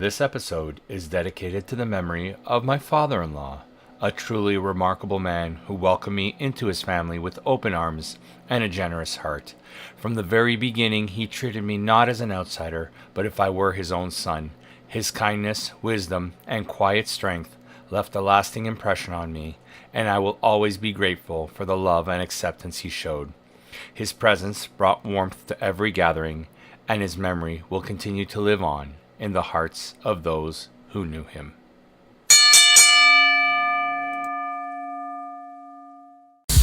This episode is dedicated to the memory of my father-in-law, a truly remarkable man who welcomed me into his family with open arms and a generous heart. From the very beginning, he treated me not as an outsider, but if I were his own son. His kindness, wisdom, and quiet strength left a lasting impression on me, and I will always be grateful for the love and acceptance he showed. His presence brought warmth to every gathering, and his memory will continue to live on in the hearts of those who knew him.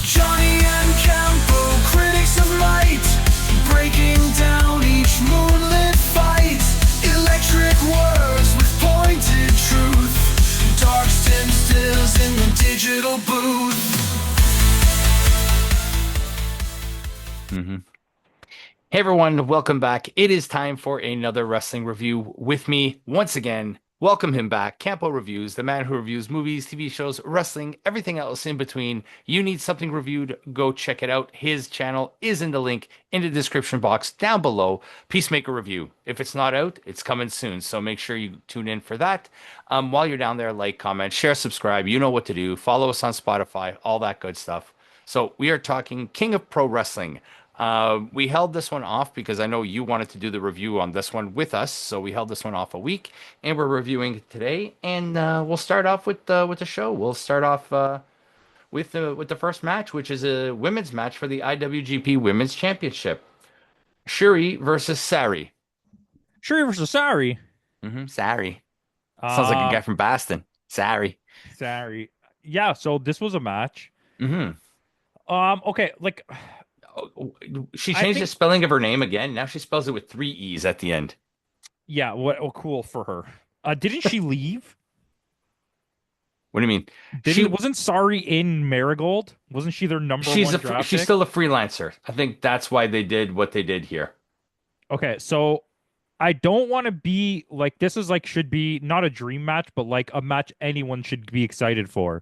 Johnny and Campo, critics of might, breaking down each moonlit fight. Electric words with pointed truth, dark stand stills in the digital booth. Hey everyone, welcome back. It is time for another wrestling review with me once again. Welcome him back, Campo.Reviews, the man who reviews movies, TV shows, wrestling, everything else in between. You need something reviewed, go check it out. His channel is in the link in the description box down below. Peacemaker Review. If it's not out, it's coming soon, so make sure you tune in for that. While you're down there, like, comment, share, subscribe. You know what to do. Follow us on Spotify, all that good stuff. So we are talking King of Pro Wrestling. We held this one off because I know you wanted to do the review on this one with us, so we held this one off a week, and we're reviewing it today. And we'll start off with the show. We'll start off with the first match, which is a women's match for the IWGP Women's Championship. Shuri versus Sari. Shuri versus Sari. Sari. Sounds like a guy from Boston. Sari. Sari. Yeah. So this was a match. Okay. Like. She changed the spelling of her name again. Now she spells it with 3 E's at the end. Yeah, cool for her. Didn't she leave? What do you mean? Wasn't Sari in Marigold? Wasn't she their number one draft pick? She's still a freelancer. I think that's why they did what they did here. Okay, so I don't want to be like, this is like, should be not a dream match, but like a match anyone should be excited for.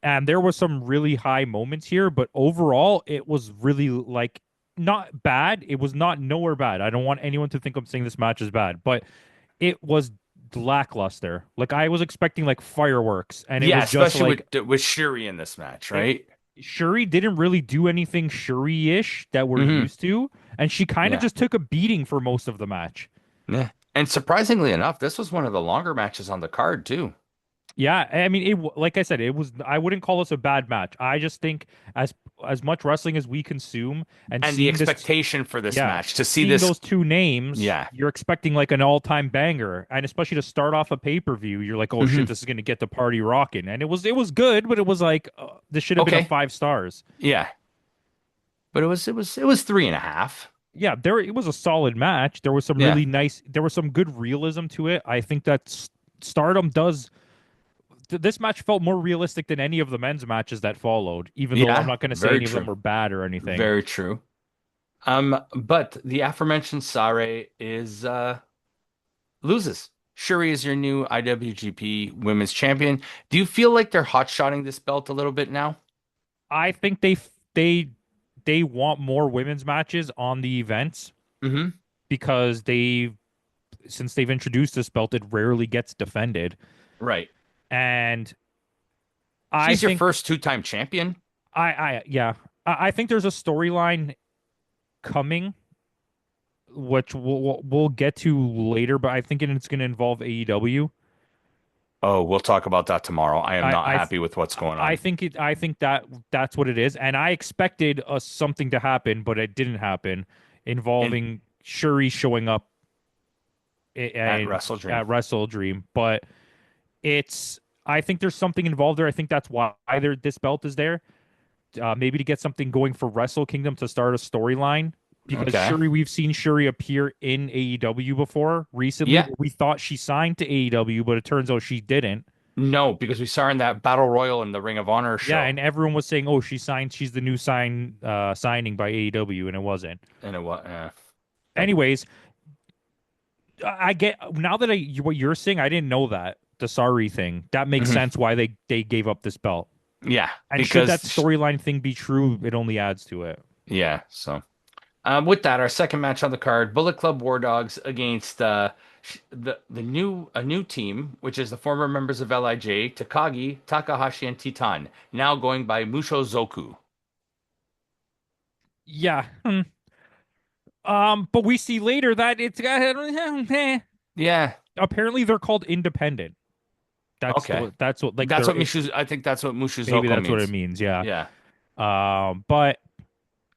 And there was some really high moments here, but overall it was really like not bad. It was not nowhere bad. I don't want anyone to think I'm saying this match is bad, but it was lackluster. Like I was expecting like fireworks, and it was just especially like with Shuri in this match, right? Shuri didn't really do anything Shuri-ish that we're used to, and she kind of just took a beating for most of the match. Yeah, and surprisingly enough, this was one of the longer matches on the card too. Yeah, I mean, like I said, it was. I wouldn't call this a bad match. I just think as much wrestling as we consume, and the expectation for this match to see those two names, yeah, you're expecting like an all-time banger, and especially to start off a pay-per-view, you're like, oh shit, this is gonna get the party rocking, and it was good, but it was like this should have been a 5 stars. Yeah, but it was 3.5. Yeah, it was a solid match. There was some really nice. There was some good realism to it. I think that Stardom does. This match felt more realistic than any of the men's matches that followed. Even though I'm not going to say any of them were bad or anything. Very true. But the aforementioned Sari is loses. Shuri is your new IWGP Women's Champion. Do you feel like they're hot-shotting this belt a little bit now? I think they want more women's matches on the events because since they've introduced this belt, it rarely gets defended. Right. And she's your first 2-time champion. I think there's a storyline coming, which we'll get to later, but I think it's going to involve AEW. Oh, we'll talk about that tomorrow. I am not happy with what's going on. I think that's what it is, and I expected something to happen, but it didn't happen, involving Shuri showing up at Wrestle Dream. But I think there's something involved there. I think that's why this belt is there, maybe to get something going for Wrestle Kingdom to start a storyline. Because we've seen Shuri appear in AEW before recently. Yeah. We thought she signed to AEW, but it turns out she didn't. No, because we saw her in that Battle Royal in the Ring of Honor show. Yeah, and everyone was saying, "Oh, she's the new signing by AEW," and it wasn't. And it was. Anyways, I get now that what you're saying. I didn't know that the Sari thing. That makes sense why they gave up this belt. Yeah, and should that storyline thing be true, it only adds to it. Yeah. So, with that, our second match on the card: Bullet Club War Dogs against The a new team, which is the former members of LIJ, Takagi, Takahashi, and Titan, now going by Musho Zoku. Yeah. But we see later that it's Yeah. apparently they're called independent. Okay. That's what like That's they're what Mushu. I think that's what Mushu maybe Zoko that's what it means. means. Yeah. Yeah. But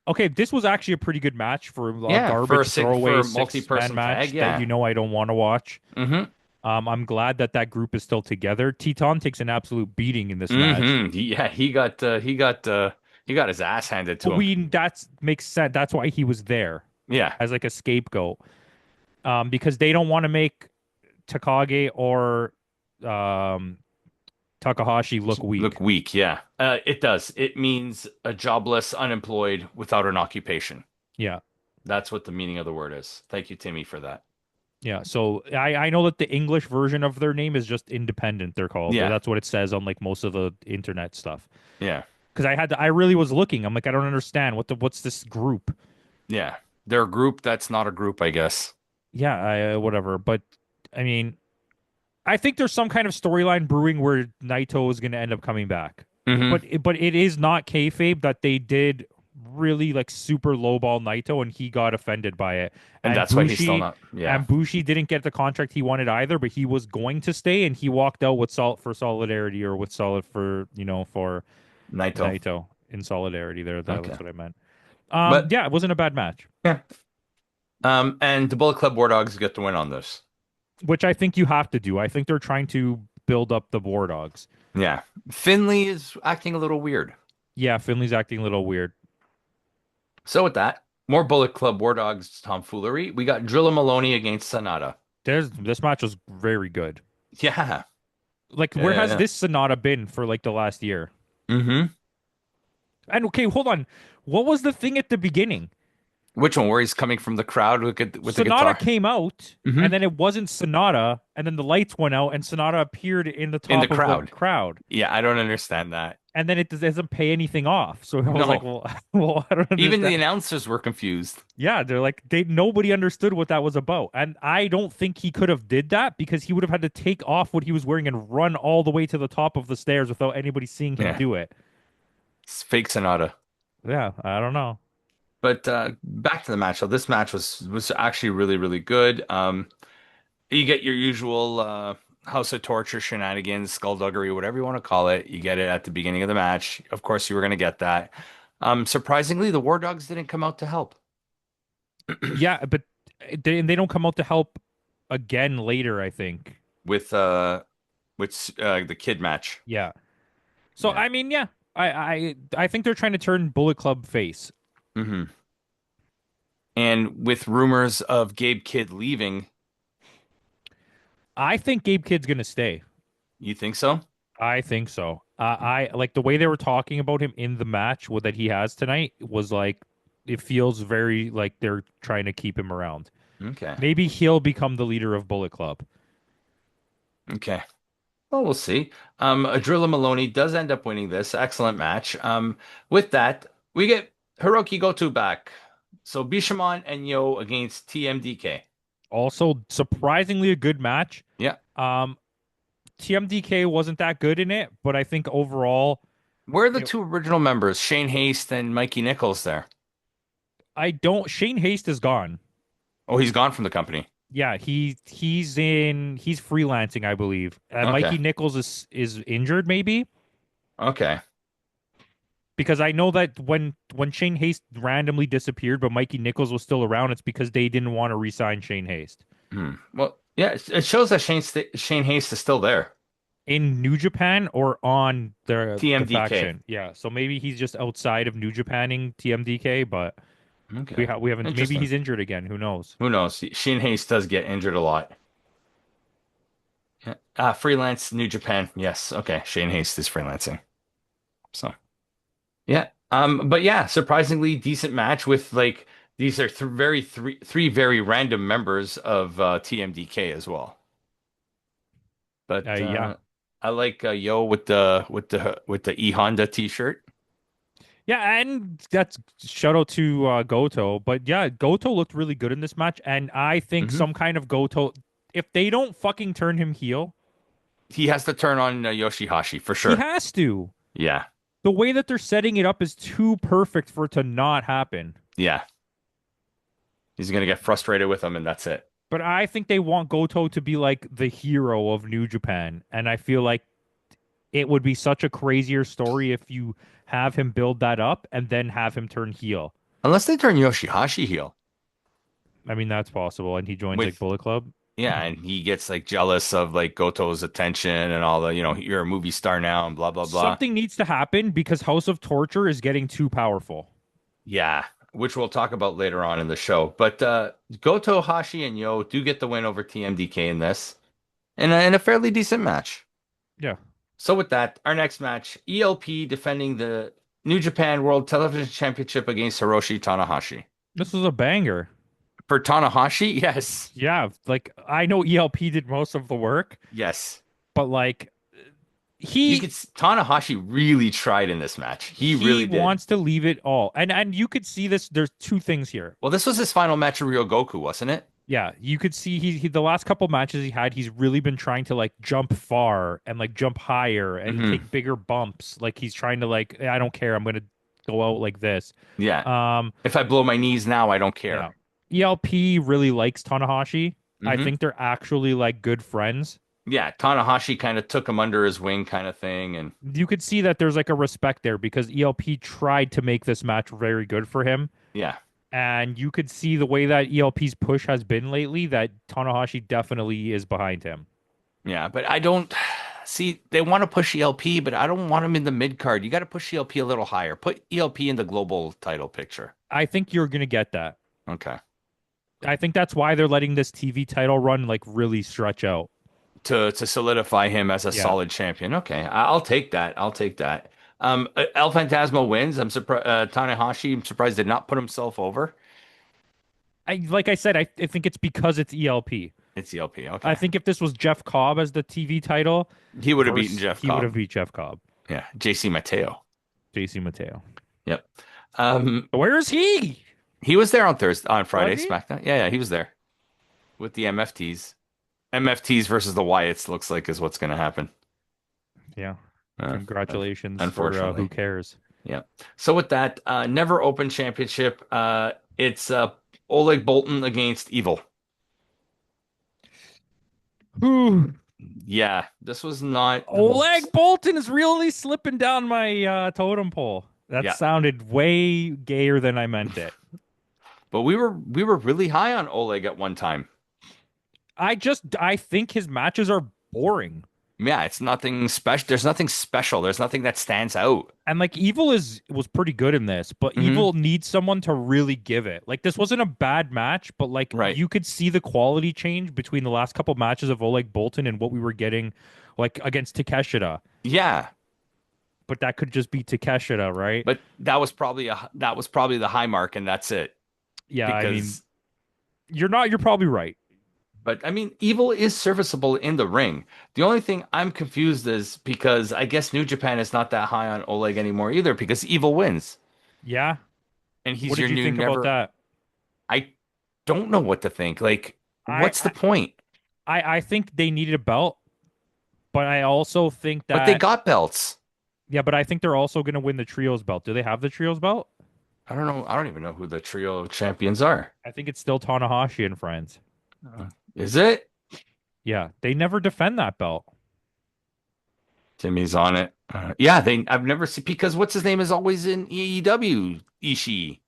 okay, this was actually a pretty good match for a Yeah. For a garbage six throwaway for a 6-man multi-person tag. match that Yeah. I don't want to watch. Mm-hmm. I'm glad that that group is still together. Teton takes an absolute beating in this match. Yeah. He got his ass handed to But him. that's makes sense. That's why he was there Yeah. as like a scapegoat. Because they don't want to make Takage or um Takahashi look Look weak. weak. Yeah. It does. It means a jobless, unemployed, without an occupation. Yeah. That's what the meaning of the word is. Thank you, Timmy, for that. Yeah. So I know that the English version of their name is just independent, they're called. Yeah. That's what it says on like most of the internet stuff. Yeah. Because I really was looking. I'm like, I don't understand what's this group? Yeah. They're a group that's not a group, I guess. Yeah, whatever. But I mean, I think there's some kind of storyline brewing where Naito is going to end up coming back. Hmm. But it is not kayfabe that they did really like super lowball Naito and he got offended by it. And And that's why he's still Bushi not. Yeah. didn't get the contract he wanted either, but he was going to stay and he walked out with salt for solidarity or with solid for for Naito. Naito in solidarity there. Okay. That's what I meant. But Yeah, it wasn't a bad match, yeah. And the Bullet Club War Dogs get the win on this. which I think you have to do. I think they're trying to build up the War Dogs. Yeah. Finley is acting a little weird. Yeah, Finley's acting a little weird. So with that, more Bullet Club War Dogs tomfoolery. We got Drilla Maloney against Sonata. This match was very good. Yeah. Like, Yeah, where yeah, has yeah. this Sonata been for like the last year? Mm-hmm. And okay, hold on. What was the thing at the beginning? Which one? Where he's coming from the crowd with the Sonata guitar? came out, Hmm. and then it wasn't Sonata, and then the lights went out, and Sonata appeared in the In the top of the crowd. crowd, Yeah, I don't understand that. and then it doesn't pay anything off. So I was like, No. well, well, I don't Even the understand. announcers were confused. Yeah, they're like nobody understood what that was about, and I don't think he could have did that because he would have had to take off what he was wearing and run all the way to the top of the stairs without anybody seeing him Yeah. do it. It's fake Sonata. Yeah, I don't know. But back to the match. So this match was actually really, really good. You get your usual House of Torture shenanigans, skullduggery, whatever you want to call it. You get it at the beginning of the match. Of course, you were going to get that. Surprisingly, the War Dogs didn't come out to help Yeah, but they don't come out to help again later, I think. with the kid match. Yeah. So Yeah. I mean, yeah, I think they're trying to turn Bullet Club face. Hmm. And with rumors of Gabe Kidd leaving, I think Gabe Kidd's gonna stay. you think so? I think so. I like the way they were talking about him in the match that he has tonight was like it feels very like they're trying to keep him around. Okay. Maybe he'll become the leader of Bullet Club. Okay. Well, we'll see. Adrilla Maloney does end up winning this. Excellent match. With that, we get Hiroki Goto back. So Bishamon and Yo against TMDK. Also, surprisingly a good match. Yeah. TMDK wasn't that good in it, but I think overall, Where are the two original members, Shane Haste and Mikey Nichols there? I don't. Shane Haste is gone. Oh, he's gone from the company. Yeah, he's freelancing, I believe. Okay. Mikey Nichols is injured, maybe Okay. because I know that when Shane Haste randomly disappeared, but Mikey Nichols was still around, it's because they didn't want to re-sign Shane Haste Well, yeah, it shows that Shane Haste is still there. in New Japan or on the TMDK. faction. Yeah, so maybe he's just outside of New Japaning TMDK, but Okay. we haven't. Maybe Interesting. he's injured again. Who knows? Who knows? Shane Haste does get injured a lot. Yeah. Freelance New Japan. Yes. Okay. Shane Haste is freelancing. So, yeah. But yeah, surprisingly decent match with like these are three very random members of TMDK as well. But Yeah. I like Yo with the E Honda t-shirt. Yeah, and that's shout out to Goto. But yeah, Goto looked really good in this match, and I think Mhm. some kind of Goto. if they don't fucking turn him heel, He has to turn on Yoshihashi for he sure. has to. Yeah. The way that they're setting it up is too perfect for it to not happen. Yeah. He's gonna get frustrated with him, and that's it. But I think they want Goto to be like the hero of New Japan. And I feel like it would be such a crazier story if you have him build that up and then have him turn heel. Unless they turn Yoshihashi heel I mean, that's possible. And he joins like with Bullet Club. yeah, and he gets like jealous of like Goto's attention and all the, you're a movie star now and blah blah blah. Something needs to happen because House of Torture is getting too powerful. Yeah, which we'll talk about later on in the show. But Goto, Hashi, and Yo do get the win over TMDK in this, in a fairly decent match. Yeah. So with that, our next match, ELP defending the New Japan World Television Championship against Hiroshi Tanahashi. This was a banger. For Tanahashi, yes. Yeah. Like, I know ELP did most of the work, Yes. but like, You could Tanahashi really tried in this match. He really did. wants to leave it all. And you could see this. There's two things here. Well, this was his final match in Ryogoku, wasn't it? Yeah, you could see he the last couple matches he had, he's really been trying to like jump far and like jump higher and Mhm. take bigger bumps. Like he's trying to like, I don't care, I'm gonna go out like this. Yeah. Um, If I blow my knees now, I don't care. yeah. ELP really likes Tanahashi. I Mhm. think they're actually like good friends. Yeah, Tanahashi kind of took him under his wing kind of thing. And You could see that there's like a respect there because ELP tried to make this match very good for him. yeah. And you could see the way that ELP's push has been lately that Tanahashi definitely is behind him. Yeah, but I don't see they want to push ELP, but I don't want him in the mid card. You got to push ELP a little higher. Put ELP in the global title picture. I think you're gonna get that. Okay. I think that's why they're letting this TV title run like really stretch out. To solidify him as a Yeah. solid champion. Okay. I'll take that. I'll take that. El Phantasmo wins. I'm surprised Tanahashi, I'm surprised did not put himself over. Like I said, I think it's because it's ELP. It's ELP. Okay. I think if this was Jeff Cobb as the TV title, He would have beaten Jeff he would Cobb. have beat Jeff Cobb. Yeah. JC Mateo. JC Mateo. Yep. Where is he? He was there on Friday, Was he? SmackDown. Yeah, he was there with the MFTs. MFTs versus the Wyatts looks like is what's going to happen. Yeah. Uh, Congratulations unfortunately. for who cares? Yeah. So with that, Never Open Championship, it's Oleg Boltin against Evil. Ooh, Yeah, this was not Oleg Bolton is really slipping down my totem pole. That Yeah. sounded way gayer than I meant it. But we were really high on Oleg at one time. I think his matches are boring. Yeah, it's nothing special. There's nothing special. There's nothing that stands out. And like Evil was pretty good in this, but Mhm. Evil needs someone to really give it. Like this wasn't a bad match, but like Right. you could see the quality change between the last couple matches of Oleg Bolton and what we were getting like against Takeshita. Yeah, But that could just be Takeshita, right? but that was probably the high mark, and that's it. Yeah, I mean, Because you're probably right. But I mean, Evil is serviceable in the ring. The only thing I'm confused is because I guess New Japan is not that high on Oleg anymore either because Evil wins. Yeah. And he's What your did you new think never. about that? I don't know what to think. Like, I- what's the point? I think they needed a belt, but I also think that But they got belts. yeah, but I think they're also going to win the trios belt. Do they have the trios belt? I don't know. I don't even know who the trio of champions are. I think it's still Tanahashi and friends. Is it? Yeah, they never defend that belt. Timmy's on it. Yeah, I've never seen because what's his name is always in AEW. Ishii.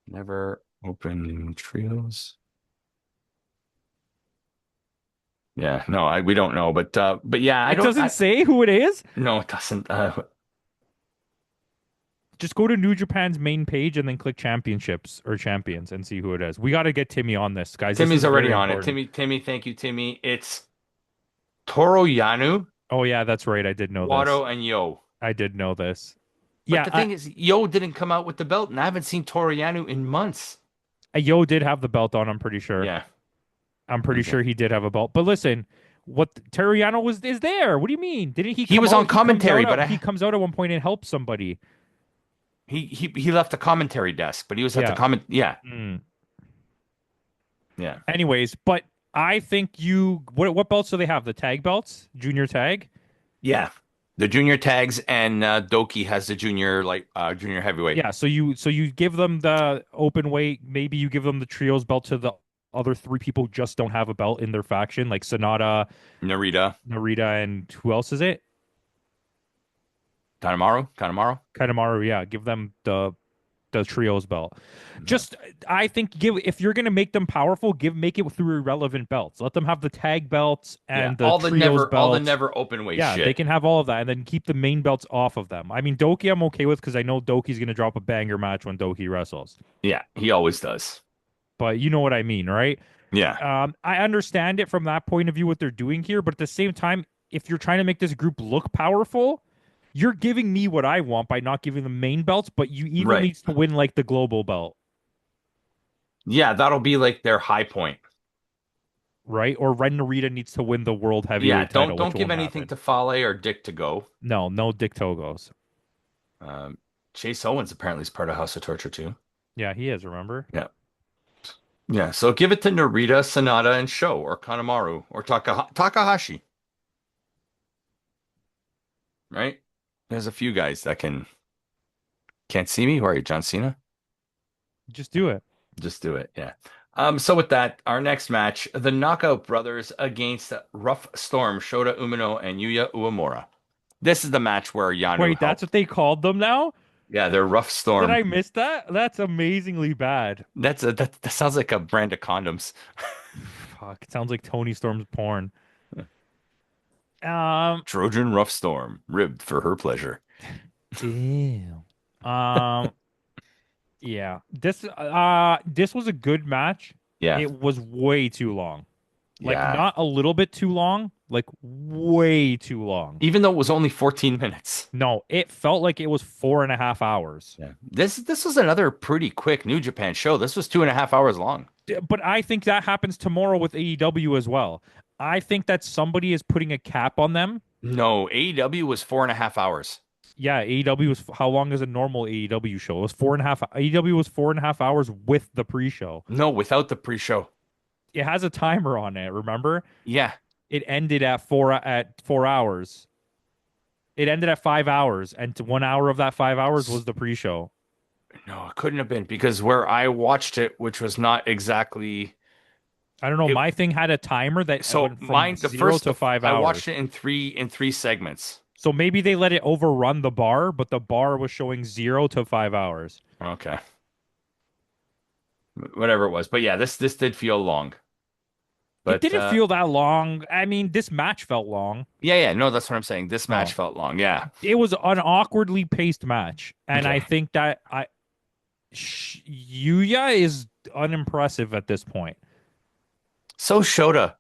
Never open trios. Yeah, no, we don't know, but yeah, I It don't. doesn't say who it is. No, it doesn't. Just go to New Japan's main page and then click championships or champions and see who it is. We got to get Timmy on this, guys. This Timmy's is already very on important. it. Timmy, thank you, Timmy. It's Toro Yanu, Oh yeah, that's right. I did know Watto, this. and Yo. I did know this. But Yeah, the thing is, Yo didn't come out with the belt, and I haven't seen Toro Yanu in months. Yo did have the belt on. I'm pretty sure. Yeah. I'm pretty Okay. sure he did have a belt. But listen, what Terriano is there? What do you mean? Didn't he? He come was out- on commentary, comes out but he comes out at one point and helps somebody. He left the commentary desk, but he was at Yeah. the comment. Yeah. Mm. Yeah. Anyways, but I think what belts do they have? The tag belts, junior tag. Yeah. The junior tags and Doki has the junior junior heavyweight. Yeah, so you give them the open weight. Maybe you give them the trios belt to the other three people who just don't have a belt in their faction, like Sonata, Narita, Narita, and who else is it? Kanemaru. Kanemaru. Yeah, give them the trios belt. Yeah. Just I think give if you're gonna make them powerful, make it through irrelevant belts. Let them have the tag belts Yeah. and the trios All the belts. never open weight Yeah, they shit. can have all of that and then keep the main belts off of them. I mean, Doki, I'm okay with because I know Doki's gonna drop a banger match when Doki wrestles. Yeah, he always does. But you know what I mean, right? Yeah. I understand it from that point of view what they're doing here, but at the same time, if you're trying to make this group look powerful, you're giving me what I want by not giving them main belts, but you either Right. needs to win like the global belt, Yeah, that'll be like their high point. right? Or Ren Narita needs to win the world Yeah, heavyweight title, which don't give won't anything happen. to Fale or Dick to go. No, no Dick Togos. Um, Chase Owens apparently is part of House of Torture too. Yeah, he is, remember? Yeah. Yeah, so give it to Narita, Sonata, and Sho, or Kanemaru, or Takahashi, right? There's a few guys that can't see me. Who are you, John Cena? Just do it. Just do it. Yeah. So with that, our next match, the Knockout Brothers against Rough Storm, Shota Umino and Yuya Uemura. This is the match where Yano Wait, that's what helped. they called them now? Yeah, they're Rough Did Storm. I miss that? That's amazingly bad. That sounds like a brand of condoms. Fuck, it sounds like Tony Storm's porn. Um, Trojan Rough Storm, ribbed for her pleasure. Damn. Um, yeah. This was a good match. Yeah. It was way too long. Like Yeah. not a little bit too long, like way too long. Even though it was only 14 minutes. No, it felt like it was 4.5 hours. Yeah. This was another pretty quick New Japan show. This was 2.5 hours long. But I think that happens tomorrow with AEW as well. I think that somebody is putting a cap on them. No, AEW was 4.5 hours. Yeah, AEW was how long is a normal AEW show? It was 4.5. AEW was 4.5 hours with the pre-show. No, without the pre-show. It has a timer on it. Remember? Yeah. It ended at 4 hours. It ended at 5 hours, and 1 hour of that 5 hours was the pre-show. No, it couldn't have been because where I watched it, which was not exactly I don't know. it, My thing had a timer that so went mine from the 0 first to five I hours. watched it in three segments. So maybe they let it overrun the bar, but the bar was showing 0 to 5 hours. Okay. Whatever it was. But yeah, this did feel long. It But didn't feel that long. I mean, this match felt long. yeah, no, that's what I'm saying. This match No, felt long. Yeah. it was an awkwardly paced match, and I Okay. think that Yuya is unimpressive at this point. So Shota,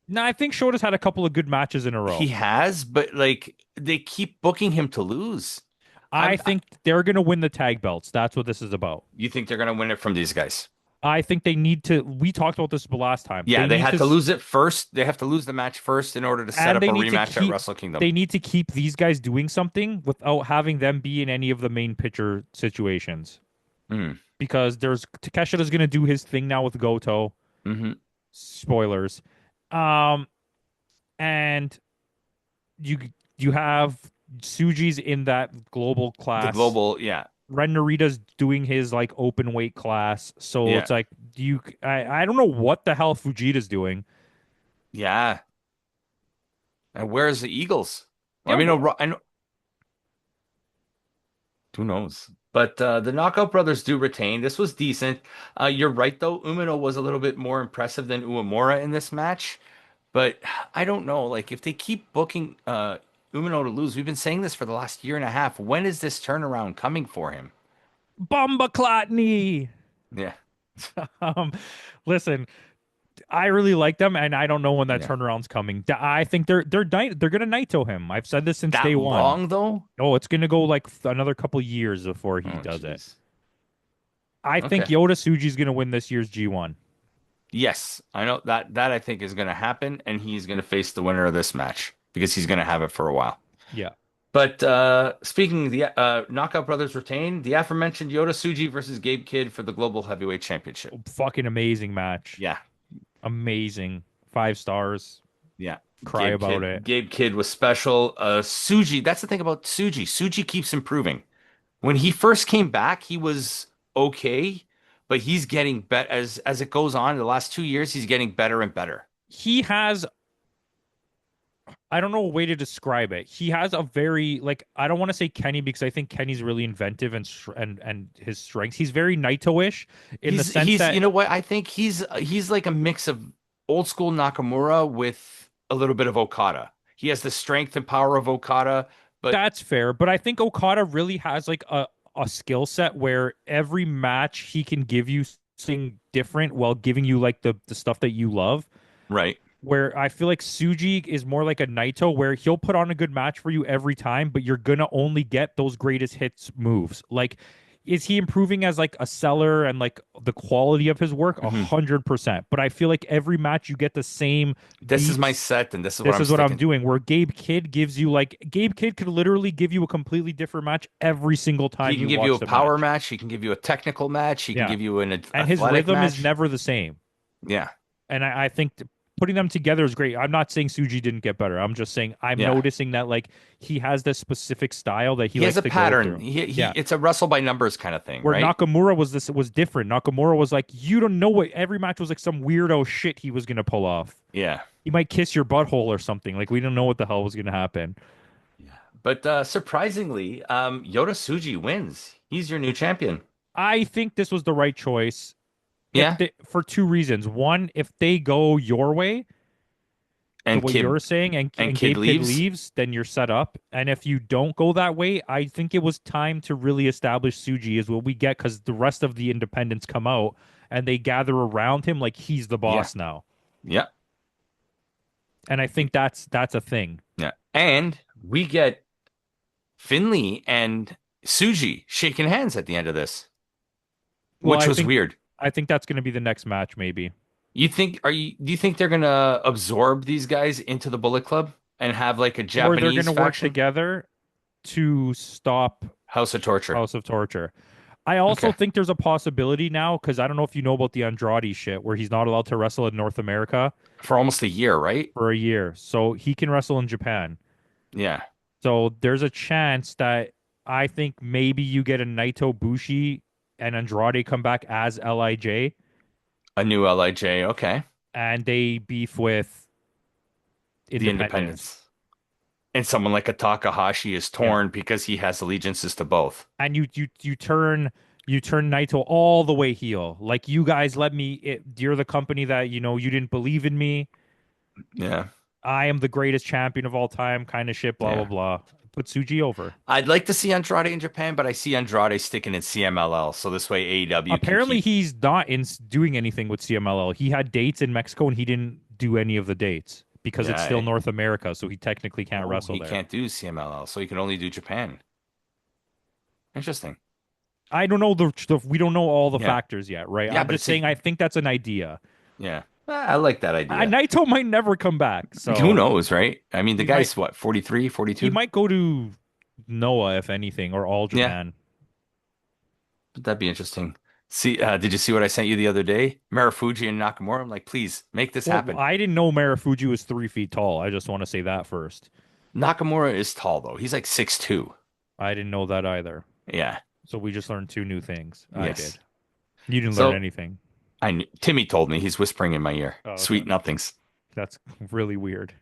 No, I think Shota's had a couple of good matches in a row. he has, but like they keep booking him to lose. I think they're going to win the tag belts. That's what this is about. You think they're gonna win it from these guys? I think they need to. We talked about this last time. Yeah, they need had to lose it first. They have to lose the match first in order to set and up a they need to rematch at Wrestle Kingdom. They need to keep these guys doing something without having them be in any of the main picture situations. Mm. Because there's Takeshita's going to do his thing now with Goto. Hmm. Spoilers. And you have Suji's in that global class. The global, yeah. Ren Narita's doing his like open weight class. So Yeah. it's like I don't know what the hell Fujita's doing. Yeah. And where's the Eagles? Yeah, I mean, I know, who knows? But the Knockout Brothers do retain. This was decent. You're right, though. Umino was a little bit more impressive than Uemura in this match. But I don't know. Like, if they keep booking Umino to lose, we've been saying this for the last year and a half. When is this turnaround coming for him? Bomba Clotney. Yeah. Um, listen, I really like them, and I don't know when that Yeah. turnaround's coming. I think they're gonna Naito him. I've said this since That day one. long, though? Oh, it's gonna go like another couple years before he Oh, does it. jeez. I think Okay. Yoda Tsuji's gonna win this year's G1. Yes, I know that I think is going to happen, and he's going to face the winner of this match because he's going to have it for a while. Yeah. But speaking of the Knockout Brothers retain the aforementioned Yota Tsuji versus Gabe Kidd for the Global Heavyweight Championship. Fucking amazing match. Yeah, Amazing. 5 stars. yeah. Cry about it. Gabe Kidd was special. Tsuji, that's the thing about Tsuji. Tsuji keeps improving. When he first came back, he was okay, but he's getting better as it goes on. The last 2 years, he's getting better and better. He has, I don't know a way to describe it. He has a very like I don't want to say Kenny because I think Kenny's really inventive and his strengths. He's very Naito-ish in the sense He's that you know what? I think he's like a mix of old school Nakamura with a little bit of Okada. He has the strength and power of Okada, but that's fair, but I think Okada really has like a skill set where every match he can give you something different while giving you like the stuff that you love. right. Where I feel like Suji is more like a Naito, where he'll put on a good match for you every time, but you're gonna only get those greatest hits moves. Like, is he improving as like a seller and like the quality of his work? 100%. But I feel like every match you get the same This is my beats. set, and this is what This I'm is what I'm sticking. doing. Where Gabe Kidd gives you like Gabe Kidd could literally give you a completely different match every single time He can you give you watch a the power match. match. He can give you a technical match. He can Yeah, give you an and his athletic rhythm is match. never the same. Yeah, And I think putting them together is great. I'm not saying Suji didn't get better. I'm just saying I'm yeah. noticing that like he has this specific style that he He has likes a to go pattern. through. Yeah. It's a wrestle by numbers kind of thing, Where right? Nakamura was different. Nakamura was like, you don't know what every match was like some weirdo shit he was gonna pull off. Yeah. He might kiss your butthole or something. Like we don't know what the hell was gonna happen. But surprisingly, Yota Tsuji wins. He's your new champion. I think this was the right choice. Yeah. For two reasons. One, if they go your way, the And way you're saying, and and Kid Gabe Kidd leaves. leaves, then you're set up. And if you don't go that way, I think it was time to really establish Suji is what we get because the rest of the independents come out and they gather around him like he's the Yeah. boss now. Yeah. And I think that's a thing. Yeah. And we get Finley and Tsuji shaking hands at the end of this, Well, which was weird. I think that's going to be the next match, maybe. Do you think they're gonna absorb these guys into the Bullet Club and have like a Or they're Japanese going to work faction? together to stop House of Torture. House of Torture. I also Okay. think there's a possibility now because I don't know if you know about the Andrade shit where he's not allowed to wrestle in North America For almost a year, right? for a year. So he can wrestle in Japan. Yeah. So there's a chance that I think maybe you get a Naito Bushi and Andrade come back as LIJ A new LIJ. Okay. and they beef with The Independence. Independents. And someone like a Takahashi is torn because he has allegiances to both. And you turn Naito all the way heel. Like you guys you're the company that you didn't believe in me. Yeah. I am the greatest champion of all time, kind of shit, blah, Yeah. blah, blah. Put Suji over. I'd like to see Andrade in Japan, but I see Andrade sticking in CMLL. So this way AEW Apparently, can keep... he's not doing anything with CMLL. He had dates in Mexico and he didn't do any of the dates because it's Yeah, still North America, so he technically can't wrestle he there. can't do CMLL, so he can only do Japan. Interesting. I don't know we don't know all the Yeah. factors yet, right? Yeah, I'm but just it's saying I think that's an idea. Yeah. I like that idea. Naito might never come back, so Who knows, right? I mean, the He guy's what, 43, he 42? might go to Noah if anything, or All Yeah. Japan. That'd be interesting. See, did you see what I sent you the other day? Marufuji and Nakamura. I'm like, please make this Well, happen. I didn't know Marufuji was 3 feet tall. I just want to say that first. Nakamura is tall though. He's like 6'2". I didn't know that either. Yeah. So we just learned two new things. Yes. I did. You didn't So- learn anything. Timmy told me. He's whispering in my ear. Oh, okay. Sweet nothings. That's really weird.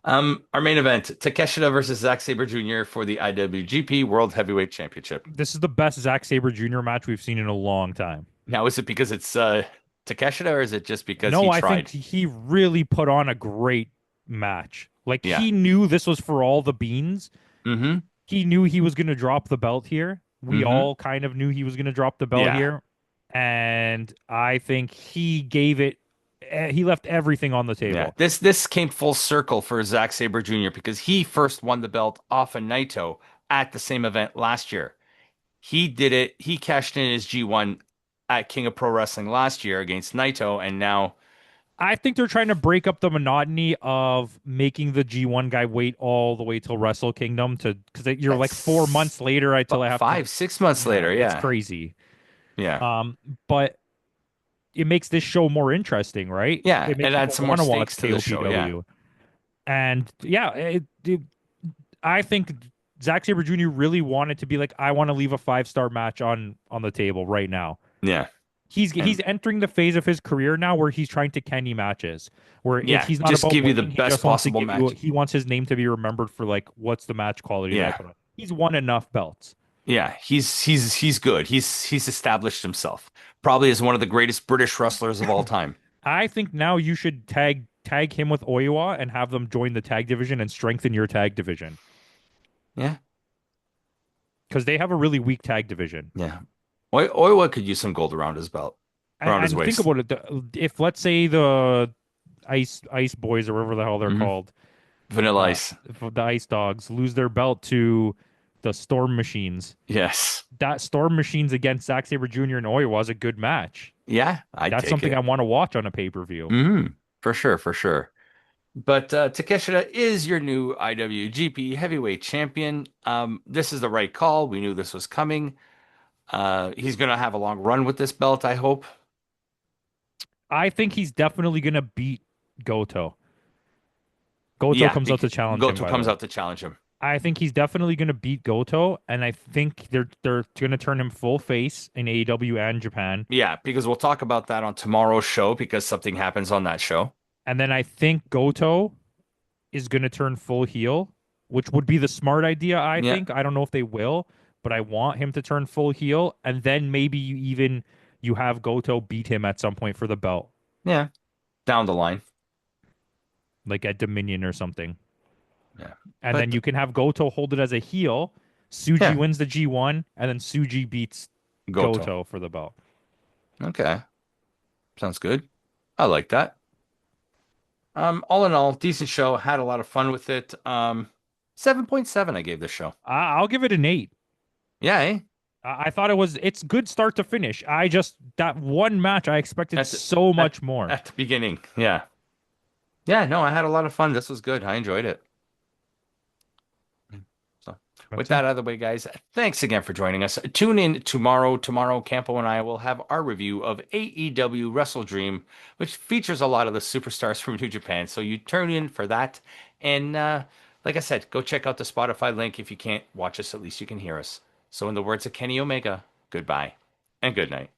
Our main event: Takeshita versus Zack Sabre Jr. for the IWGP World Heavyweight Championship. This is the best Zack Sabre Jr. match we've seen in a long time. Now, is it because it's Takeshita, or is it just because No, he I tried? think he really put on a great match. Like Yeah. he knew this was for all the beans. Mm-hmm. He knew he was going to drop the belt here. We Mhm. all kind of knew he was going to drop the belt Yeah. here. And I think he gave it he left everything on the table. Yeah, this came full circle for Zack Sabre Jr. because he first won the belt off of Naito at the same event last year. He did it. He cashed in his G1 at King of Pro Wrestling last year against Naito, and now I think they're trying to break up the monotony of making the G1 guy wait all the way till Wrestle Kingdom to because you're like 4 months That's later until I have to. 5, 6 months Yeah, later. it's Yeah. crazy. Yeah. But it makes this show more interesting, right? Yeah. It makes It adds people some more want to watch stakes to the show. Yeah. KOPW. And yeah, I think Zack Sabre Jr. really wanted to be like, I want to leave a 5-star match on the table right now. Yeah. He's And entering the phase of his career now where he's trying to Kenny matches, where yeah, he's not just about give you the winning. He best just wants to possible give you. match. He wants his name to be remembered for like what's the match quality that I Yeah. put on. He's won enough belts. Yeah. He's good. He's established himself. Probably as one of the greatest British wrestlers of all time. I think now you should tag him with Oiwa and have them join the tag division and strengthen your tag division Yeah. because they have a really weak tag division. Yeah. Oiwa could use some gold around his belt, around his And think waist. about it. If let's say the Ice Boys or whatever the hell they're Hmm. called, Vanilla Ice. if the Ice Dogs lose their belt to the Storm Machines. Yes. That Storm Machines against Zack Sabre Jr. and Oiwa is a good match. Yeah, I'd That's take something it. I want to watch on a pay-per-view. For sure, for sure. But Takeshita is your new IWGP Heavyweight Champion. This is the right call. We knew this was coming. He's gonna have a long run with this belt, I hope. I think he's definitely gonna beat Goto. Goto Yeah, comes out to challenge him, Goto by the comes way. out to challenge him. I think he's definitely gonna beat Goto, and I think they're gonna turn him full face in AEW and Japan. Yeah, because we'll talk about that on tomorrow's show because something happens on that show. And then I think Goto is gonna turn full heel, which would be the smart idea, I Yeah, think. I don't know if they will, but I want him to turn full heel, and then maybe you have Goto beat him at some point for the belt, yeah, down the line. like at Dominion or something. Yeah, And then but you can have Goto hold it as a heel. Suji yeah, wins the G1, and then Suji beats Goto. Goto for the belt. Okay, sounds good. I like that. All in all, decent show. Had a lot of fun with it. 7.7 I gave this show. I'll give it an 8. Yeah, eh? I thought it's good start to finish. I just that one match I expected At the, so at, much more. at the beginning. Yeah. Yeah, no, I had a lot of fun. This was good. I enjoyed it. So, with That's it. that out of the way, guys, thanks again for joining us. Tune in tomorrow. Tomorrow, Campo and I will have our review of AEW Wrestle Dream, which features a lot of the superstars from New Japan. So you turn in for that. And like I said, go check out the Spotify link. If you can't watch us, at least you can hear us. So, in the words of Kenny Omega, goodbye and good night.